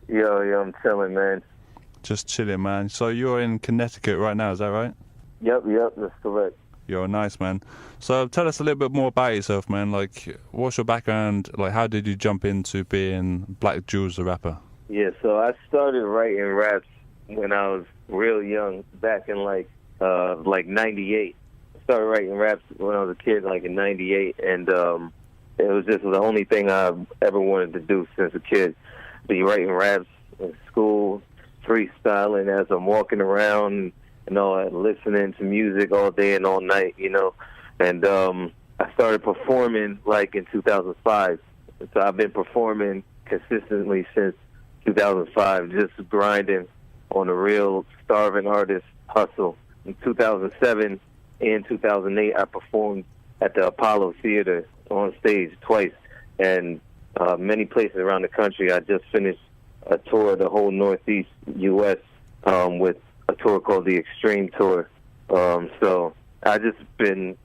Yo, I'm chilling, man. Just chilling, man. So you're in Connecticut right now, is that right? Yep, that's correct. You're nice, man. So tell us a little bit more about yourself, man. Like, what's your background? Like, how did you jump into being Black Jewelz, the rapper? Yeah, so I started writing raps when I was real young, back in like '98. I started writing raps when I was a kid, like in '98, and it was just the only thing I ever wanted to do since a kid. Be writing raps in school, freestyling as I'm walking around, and all that, listening to music all day and all night, you know. And I started performing like in 2005. So I've been performing consistently since 2005, just grinding on a real starving artist hustle. In 2007 and 2008, I performed at the Apollo Theater on stage twice, and many places around the country. I just finished a tour of the whole Northeast U.S. With a tour called the Extreme Tour. So I just been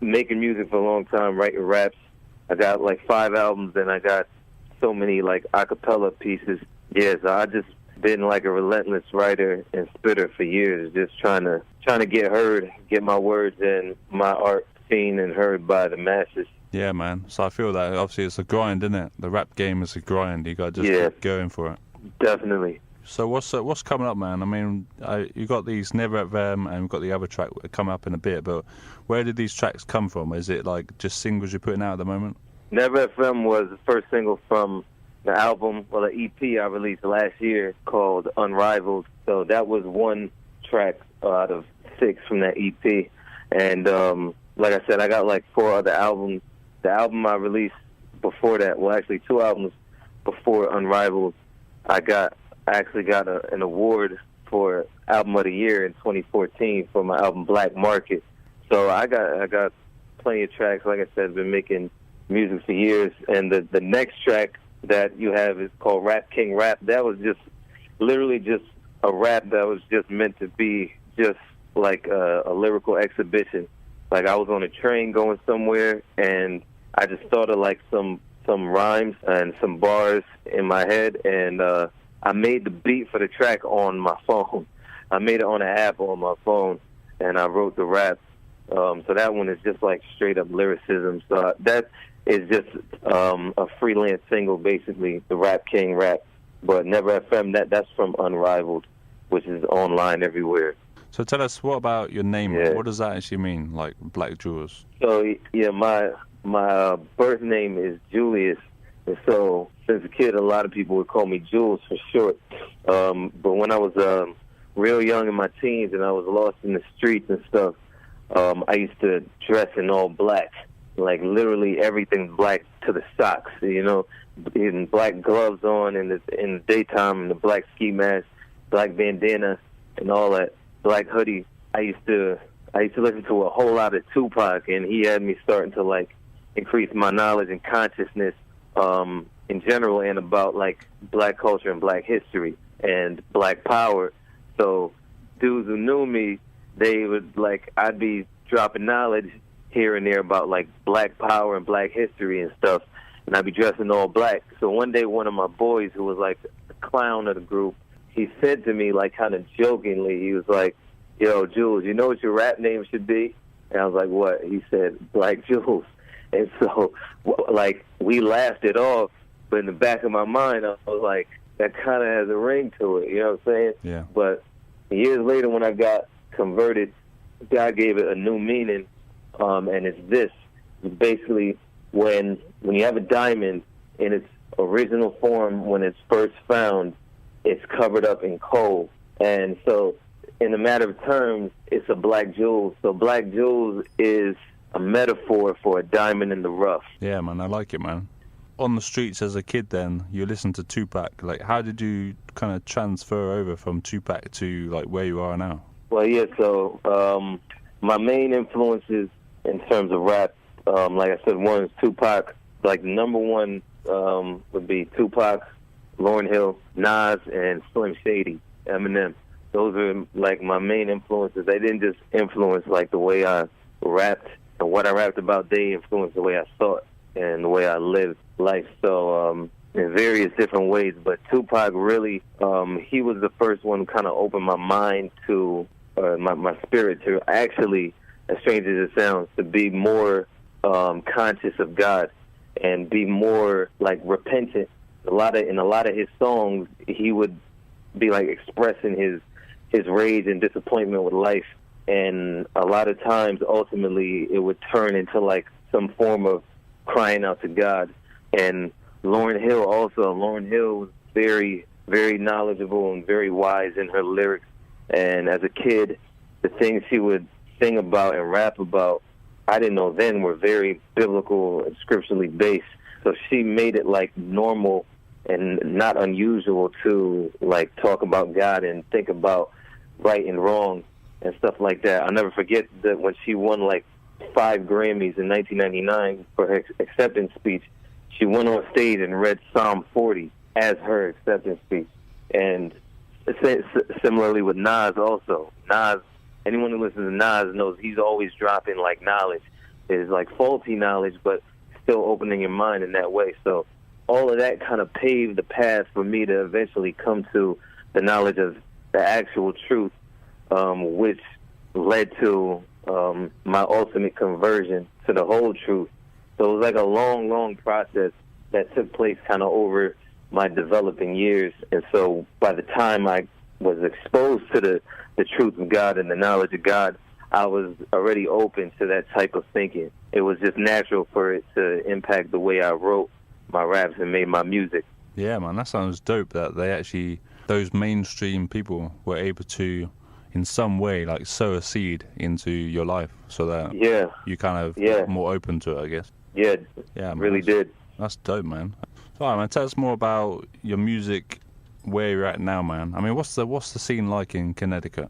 making music for a long time, writing raps. I got like 5 albums, and I got so many like acapella pieces. Yeah, so I just been like a relentless writer and spitter for years, just trying to get heard, get my words and my art seen and heard by the masses. Yeah, man. So I feel that obviously it's a grind, isn't it? The rap game is a grind. You got to just keep going for it. Definitely. So what's coming up, man? I mean, you got these Never At Them, and we've got the other track come up in a bit. But where did these tracks come from? Is it like just singles you're putting out at the moment? Never At Them was the first single from the album, well, the EP I released last year called Unrivaled. So that was one track out of 6 from that EP. And like I said, I got like 4 other albums. The album I released before that, well, actually 2 albums before Unrivaled, I actually got an award for Album of the Year in 2014 for my album Black Market. So I got plenty of tracks. Like I said, I've been making music for years. And the next track that you have is called Rap King Rap. That was just literally just a rap that was just meant to be just like a lyrical exhibition. Like I was on a train going somewhere, and I just thought of like some rhymes and some bars in my head, and I made the beat for the track on my phone. I made it on an app on my phone, and I wrote the rap. So that one is just like straight up lyricism. So that is just a freelance single, basically, the Rap King Rap. But Never FM, that's from Unrivaled, which is online everywhere. So tell us, what about your name? Yeah. What does that actually mean, like Black Jewelz? So, yeah, my birth name is Julius. And so, since a kid, a lot of people would call me Jewelz for short. But when I was real young in my teens and I was lost in the streets and stuff, I used to dress in all black, like literally everything black to the socks, you know, in black gloves on in the daytime, and the black ski mask, black bandana, and all that, black hoodie. I used to listen to a whole lot of Tupac, and he had me starting to like increase my knowledge and consciousness in general, and about like black culture and black history and black power. So dudes who knew me, they would like, I'd be dropping knowledge here and there about like black power and black history and stuff, and I'd be dressing all black. So one day, one of my boys, who was like the clown of the group, he said to me, like kind of jokingly, he was like, "Yo, Jewelz, you know what your rap name should be?" And I was like, "What?" He said, "Black Jewelz." And so, like, we laughed it off, but in the back of my mind, I was like, that kind of has a ring to it, you know what I'm saying? Yeah. But years later, when I got converted, God gave it a new meaning, and it's this. Basically, when you have a diamond in its original form, when it's first found, it's covered up in coal. And so, in a matter of terms, it's a black jewel. So Black Jewelz is a metaphor for a diamond in the rough. Yeah, man, I like it, man. On the streets as a kid then, you listened to Tupac. Like, how did you kind of transfer over from Tupac to, like, where you are now? Well, yeah, so my main influences in terms of rap, like I said, one is Tupac. Like, the number one would be Tupac, Lauryn Hill, Nas, and Slim Shady, Eminem. Those are, like, my main influences. They didn't just influence, like, the way I rapped and what I rapped about. They influenced the way I thought and the way I lived life. So in various different ways. But Tupac really, he was the first one who kind of opened my mind to, my spirit to actually, as strange as it sounds, to be more conscious of God and be more like repentant. In a lot of his songs, he would be like expressing his rage and disappointment with life, and a lot of times, ultimately, it would turn into like some form of crying out to God. And Lauryn Hill was very, very knowledgeable and very wise in her lyrics. And as a kid, the things she would sing about and rap about, I didn't know then, were very biblical and scripturally based. So she made it like normal and not unusual to like talk about God and think about right and wrong and stuff like that. I'll never forget that when she won like 5 Grammys in 1999 for her acceptance speech, she went on stage and read Psalm 40 as her acceptance speech. And similarly with Nas also. Nas, anyone who listens to Nas knows he's always dropping like knowledge. It's like faulty knowledge, but still opening your mind in that way. So all of that kind of paved the path for me to eventually come to the knowledge of the actual truth, which led to my ultimate conversion to the whole truth. So it was like a long, long process that took place kind of over my developing years. And so by the time I was exposed to the truth of God and the knowledge of God, I was already open to that type of thinking. It was just natural for it to impact the way I wrote my raps and made my music. Yeah, man, that sounds dope that those mainstream people were able to, in some way, like sow a seed into your life so that you kind of got more open to it, I guess. Yeah, man, really did. That's dope, man. So, all right, man, tell us more about your music, where you're at now, man. I mean, what's the scene like in Connecticut?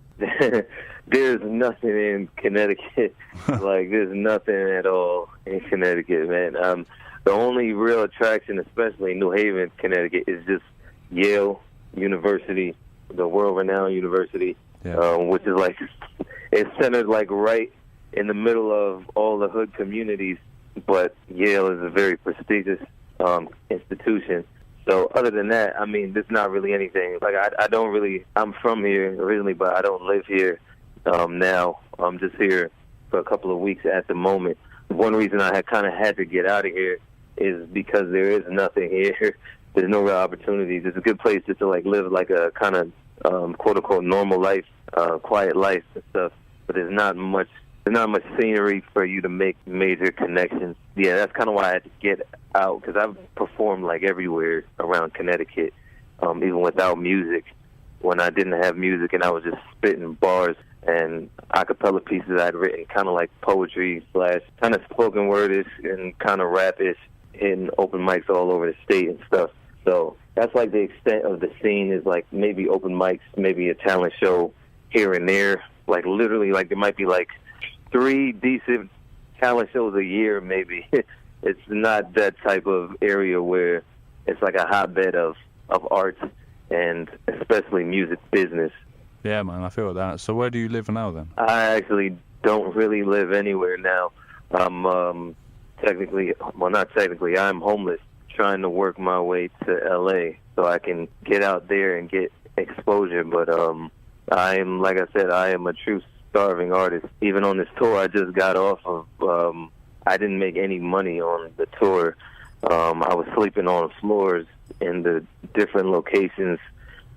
There's nothing in Connecticut. Like, there's nothing at all in Connecticut, man. The only real attraction, especially in New Haven, Connecticut, is just Yale University, the world-renowned university, which is like, it's centered like right in the middle of all the hood communities. But Yale is a very prestigious institution. So other than that, I mean, there's not really anything. Like, I'm from here originally, but I don't live here now. I'm just here for a couple of weeks at the moment. One reason I had to get out of here is because there is nothing here. There's no real opportunities. It's a good place just to like live like a kind of quote unquote normal life, quiet life and stuff. But there's not much scenery for you to make major connections. Yeah, that's kind of why I had to get out, because I've performed like everywhere around Connecticut, even without music. When I didn't have music and I was just spitting bars and acapella pieces I'd written, kind of like poetry / kind of spoken wordish and kind of rapish, hitting open mics all over the state and stuff. So that's like the extent of the scene, is like maybe open mics, maybe a talent show here and there. Like literally, like there might be like 3 decent talent shows a year, maybe. It's not that type of area where it's like a hotbed of art and especially music business. Yeah, man, I feel that. So where do you live now then? I actually don't really live anywhere now. I'm not technically, I'm homeless, trying to work my way to LA so I can get out there and get exposure. But like I said, I am a true starving artist. Even on this tour I just got off of, I didn't make any money on the tour. I was sleeping on floors in the different locations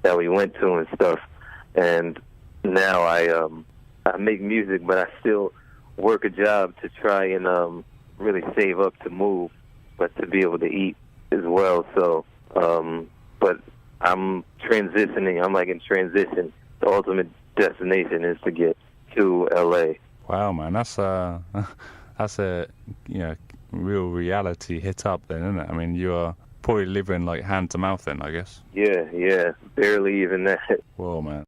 that we went to and stuff. And now I make music, but I still work a job to try and really save up to move, but to be able to eat as well. So, but I'm transitioning. I'm like in transition. The ultimate destination is to get to LA. Wow, man, that's a real reality hit up then, isn't it? I mean, you're probably living like hand to mouth then, I guess. Yeah, barely even that. Whoa, man.